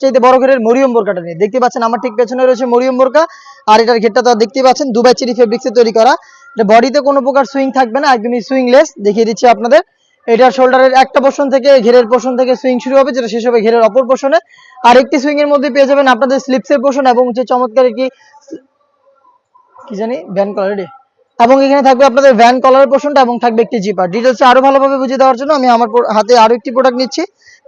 সবচেয়ে বড় ঘেরের মরিয়ম বোরকাটা নিয়ে। দেখতে পাচ্ছেন আমার ঠিক পেছনে রয়েছে মরিয়ম বোরকা, আর এটার ঘেরটা তো দেখতে পাচ্ছেন দুবাই চেরি ফেব্রিক্সে তৈরি করা। এটা বডিতে কোনো প্রকার সুইং থাকবে না, একদমই সুইংলেস। দেখিয়ে দিচ্ছি আপনাদের, এটার শোল্ডারের একটা পোর্শন থেকে ঘেরের পোর্শন থেকে সুইং শুরু হবে, যেটা শেষ হবে ঘেরের অপর পোর্শনে। আর একটি সুইং এর মধ্যে পেয়ে যাবেন আপনাদের স্লিপসের পোর্শন এবং হচ্ছে চমৎকার একটি কি জানি ভ্যান কলার, এবং এখানে থাকবে আপনাদের ভ্যান কলারের পোর্শনটা এবং থাকবে একটি জিপার। ডিটেলস আরো ভালোভাবে বুঝিয়ে দেওয়ার জন্য আমি আমার হাতে আরো একটি প্রোডাক্ট নিচ্ছি।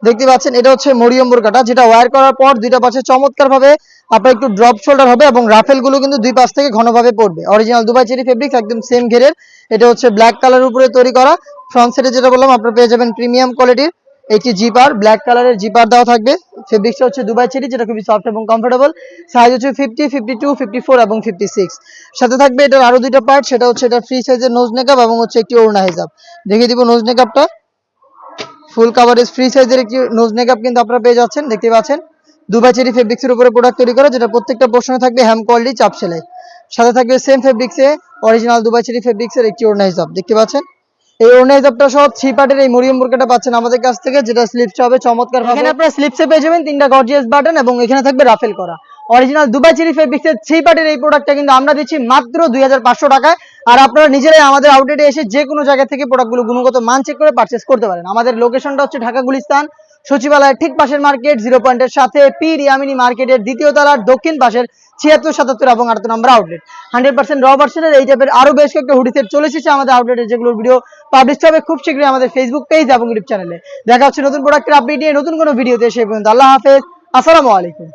দেখতে পাচ্ছেন এটা হচ্ছে মরিয়ম বোরকাটা, যেটা ওয়্যার করার পর দুইটা পাশে চমৎকার ভাবে আপনার একটু ড্রপ শোল্ডার হবে এবং রাফেল গুলো কিন্তু দুই পাশ থেকে ঘনভাবে পড়বে। অরিজিনাল দুবাই চেরি ফেব্রিক্স, একদম সেম ঘেরের। এটা হচ্ছে ব্ল্যাক কালারের উপরে তৈরি করা। ফ্রন্ট সাইডে যেটা বললাম আপনারা পেয়ে যাবেন প্রিমিয়াম কোয়ালিটির একটি জিপার, ব্ল্যাক কালারের জিপার দেওয়া থাকবে। ফেব্রিক্সটা হচ্ছে দুবাই চেরি, যেটা খুবই সফট এবং কমফোর্টেবল। সাইজ হচ্ছে 50, 52, 54 এবং 56। সাথে থাকবে এটার আরো দুইটা পার্ট, সেটা হচ্ছে এটা ফ্রি সাইজের নোজ নেকআপ এবং হচ্ছে একটি ওড়না হিজাব। দেখিয়ে দিব নোজ নেকআপটা, ফুল কাভারেজ ফ্রি সাইজের একটি নোজ নেকআপ কিন্তু আপনারা পেয়ে যাচ্ছেন। দেখতে পাচ্ছেন দুবাই চেরি ফেব্রিক্সের উপরে প্রোডাক্ট তৈরি করা, যেটা প্রত্যেকটা পোর্শনে থাকবে হ্যাম কোয়ালিটি চাপ সেলাই। সাথে থাকবে সেম ফেব্রিক্সে অরিজিনাল দুবাই চেরি ফেব্রিক্সের একটি ওড়না হিজাব। দেখতে পাচ্ছেন এই ওড়না হিজাবটা সহ 3 পার্টের এই মরিয়ম বোরকাটা পাচ্ছেন আমাদের কাছ থেকে, যেটা স্লিপসটা হবে চমৎকার। এখানে আপনারা স্লিপসে পেয়ে যাবেন 3টা গর্জিয়াস বাটন এবং এখানে থাকবে রাফেল করা। অরিজিনাল দুবাই চেরি ফেব্রিক্সের 3 পার্টের এই প্রোডাক্টটা কিন্তু আমরা দিচ্ছি মাত্র 2500 টাকায়। আর আপনারা নিজেরাই আমাদের আউটলেটে এসে যে কোনো জায়গা থেকে প্রোডাক্টগুলো গুণগত মান চেক করে পারচেজ করতে পারেন। আমাদের লোকেশনটা হচ্ছে ঢাকা গুলিস্তান সচিবালয়ের ঠিক পাশের মার্কেট, 0 পয়েন্টের সাথে পীর ইয়ামিনী মার্কেটের দ্বিতীয় তলার দক্ষিণ পাশের 76, 77 এবং 8 নম্বর আউটলেট। 100% র ভার্সনের এই টাইপের আরো বেশ কয়েকটা হুডি সেট চলে এসেছে আমাদের আউটলেটে, যেগুলোর ভিডিও পাবলিশ হবে খুব শীঘ্রই আমাদের ফেসবুক পেজ এবং ইউটিউব চ্যানেলে। দেখা হচ্ছে নতুন প্রোডাক্টের আপডেট নিয়ে নতুন কোনো ভিডিওতে। সেই পর্যন্ত আল্লাহ হাফেজ, আসসালামু আলাইকুম।